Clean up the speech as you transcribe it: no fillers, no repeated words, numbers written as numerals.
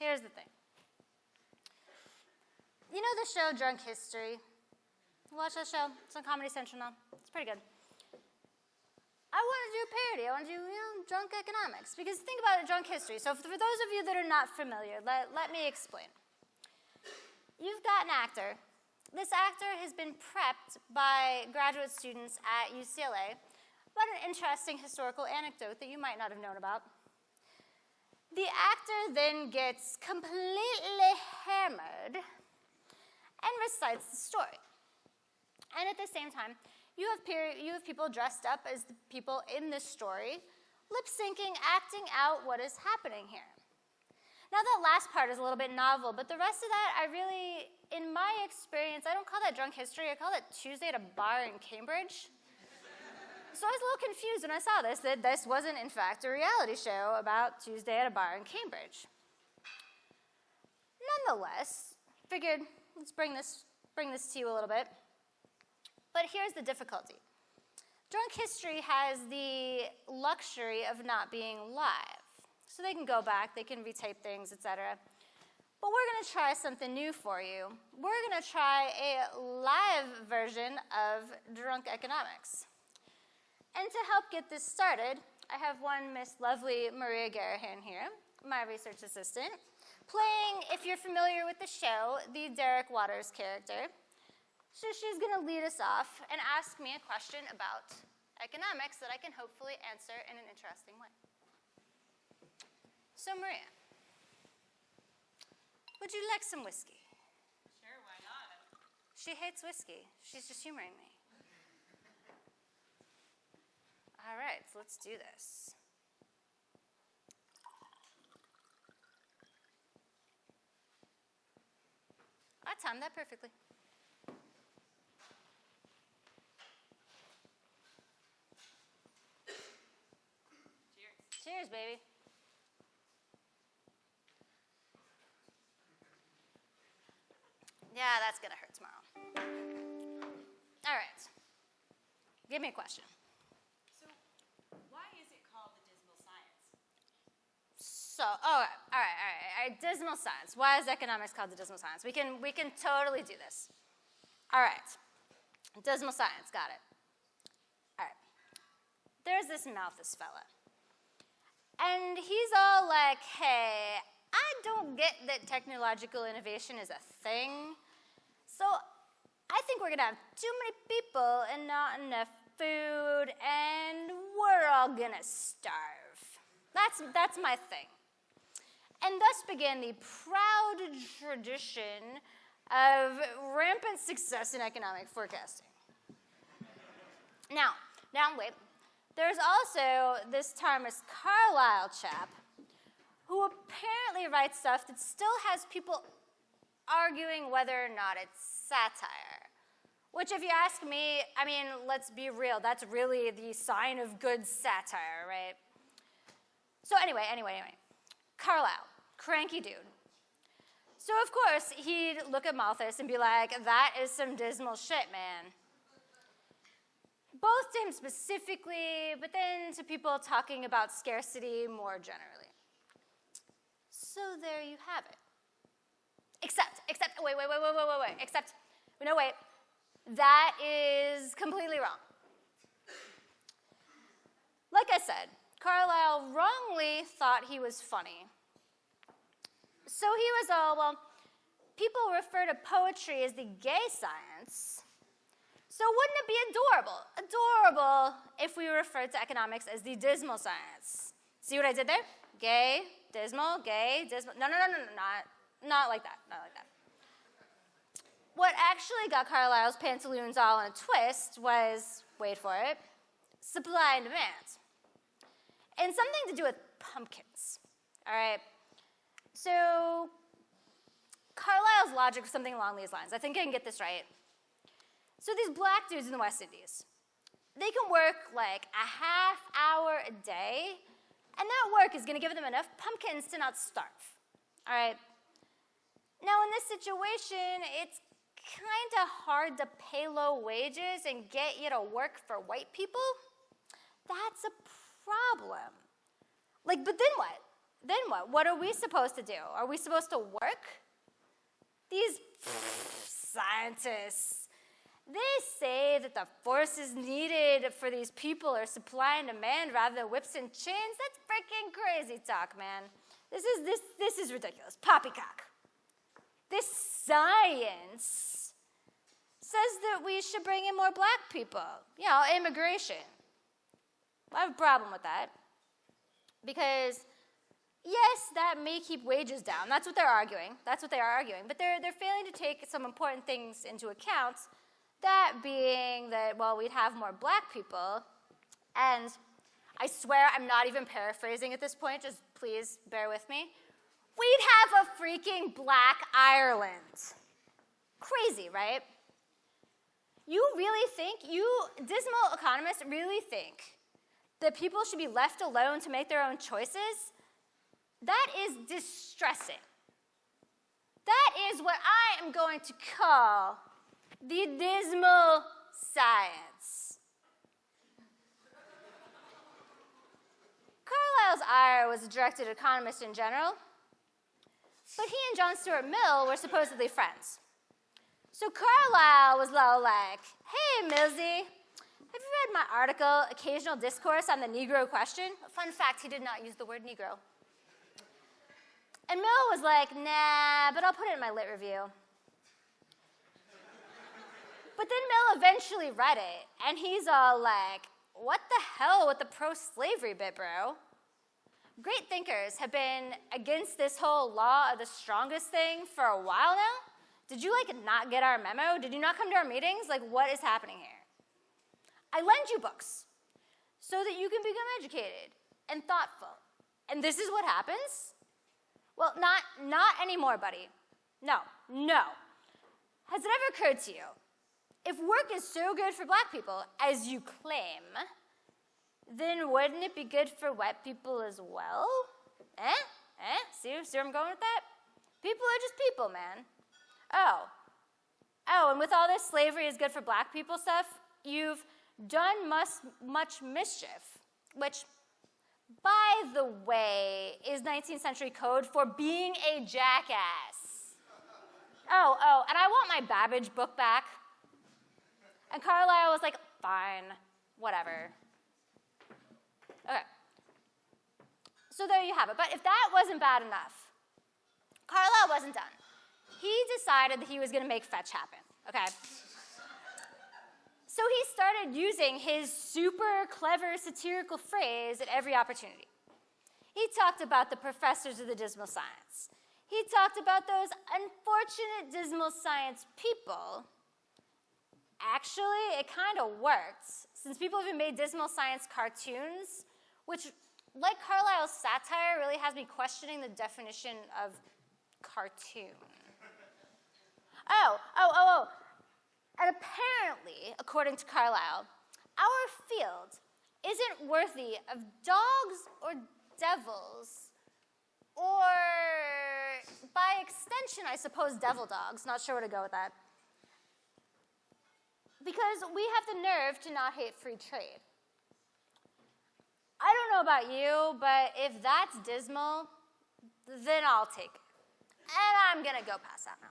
Here's the thing. You know the show Drunk History? You watch that show? It's on Comedy Central now. It's pretty good. I want to do a parody. I want to do, drunk economics. Because think about it, drunk history. So for those of you that are not familiar, let me explain. You've got an actor. This actor has been prepped by graduate students at UCLA about an interesting historical anecdote that you might not have known about. The actor then gets completely hammered and recites the story. And at the same time, you have people dressed up as the people in this story, lip-syncing, acting out what is happening here. Now that last part is a little bit novel, but the rest of that, in my experience, I don't call that drunk history, I call it Tuesday at a bar in Cambridge. So I was a little confused when I saw this, that this wasn't in fact a reality show about Tuesday at a bar in Cambridge. Nonetheless, figured, let's bring this to you a little bit. But here's the difficulty. Drunk history has the luxury of not being live. So they can go back, they can retape things, etc. But we're going to try something new for you. We're going to try a live version of Drunk Economics. And to help get this started, I have one Miss lovely Maria Garahan here, my research assistant, playing, if you're familiar with the show, the Derek Waters character. So she's going to lead us off and ask me a question about economics that I can hopefully answer in an interesting way. So Maria, would you like some whiskey? Sure, why not? She hates whiskey. She's just humoring me. All right, so let's do this. I timed that perfectly. Cheers, baby. Yeah, that's going to hurt tomorrow. All right. Give me a question. So, why is it called the dismal science? So, all right. Dismal science. Why is economics called the dismal science? We can totally do this. All right. Dismal science, got it. All right. There's this Malthus fella. And he's all like, hey, I don't get that technological innovation is a thing. So I think we're going to have too many people and not enough food, and we're all going to starve. That's my thing. And thus began the proud tradition of rampant success in economic forecasting. Now wait. There's also this Thomas Carlyle chap who apparently writes stuff that still has people arguing whether or not it's satire. Which, if you ask me, let's be real, that's really the sign of good satire, right? So anyway. Carlyle, cranky dude. So of course, he'd look at Malthus and be like, that is some dismal shit, man. Both to him specifically, but then to people talking about scarcity more generally. So there you have it. Except, wait. That is completely wrong. Like I said, Carlyle wrongly thought he was funny. So he was all, well, people refer to poetry as the gay science. So wouldn't it be adorable if we referred to economics as the dismal science? See what I did there? Gay, dismal. No, not like that. What actually got Carlyle's pantaloons all in a twist was, wait for it, supply and demand. And something to do with pumpkins, all right? So Carlyle's logic was something along these lines. I think I can get this right. So these black dudes in the West Indies, they can work like a half hour a day, and that work is going to give them enough pumpkins to not starve, all right? Now, in this situation, it's kind of hard to pay low wages and get you to work for white people. That's a problem. But then what? then what? What are we supposed to do? Are we supposed to work? These scientists, they say that the forces needed for these people are supply and demand rather than whips and chains. That's freaking crazy talk, man. This is ridiculous. Poppycock. This science says that we should bring in more black people. You know, immigration. I have a problem with that. Because, yes, that may keep wages down. That's what they're arguing. That's what they are arguing. But they're failing to take some important things into account. That being that, well, we'd have more black people. And I swear I'm not even paraphrasing at this point. Just please bear with me. We'd have a freaking black Ireland. Crazy, right? You really think, you dismal economists really think that people should be left alone to make their own choices? That is distressing. That is what I am going to call the dismal science. Carlyle's ire was directed at economists in general, but he and John Stuart Mill were supposedly friends. So Carlyle was like, hey, Millsy, have you read my article, Occasional Discourse on the Negro Question? Fun fact, he did not use the word Negro. And Mill was like, nah, but I'll put it in my lit review. But then Mill eventually read it, and he's all like, what the hell with the pro-slavery bit, bro? Great thinkers have been against this whole law of the strongest thing for a while now. Did you, not get our memo? Did you not come to our meetings? What is happening here? I lend you books so that you can become educated and thoughtful. And this is what happens? Well, not anymore, buddy. No. Has it ever occurred to you, if work is so good for black people, as you claim, then wouldn't it be good for white people as well? See where I'm going with that? People are just people, man. Oh, and with all this slavery is good for black people stuff, you've done much mischief, which, by the way, is 19th century code for being a jackass. Oh, and I want my Babbage book back. And Carlyle was like, fine, whatever. Okay. So there you have it. But if that wasn't bad enough, Carlyle wasn't done. He decided that he was going to make fetch happen, okay? So he started using his super clever satirical phrase at every opportunity. He talked about the professors of the dismal science. He talked about those unfortunate dismal science people. Actually, it kind of worked, since people even made dismal science cartoons, which, like Carlyle's satire, really has me questioning the definition of cartoon. Oh. And apparently, according to Carlyle, our field isn't worthy of dogs or devils, or by extension, I suppose, devil dogs. Not sure where to go with that. Because we have the nerve to not hate free trade. I don't know about you, but if that's dismal, then I'll take it. And I'm going to go pass out now.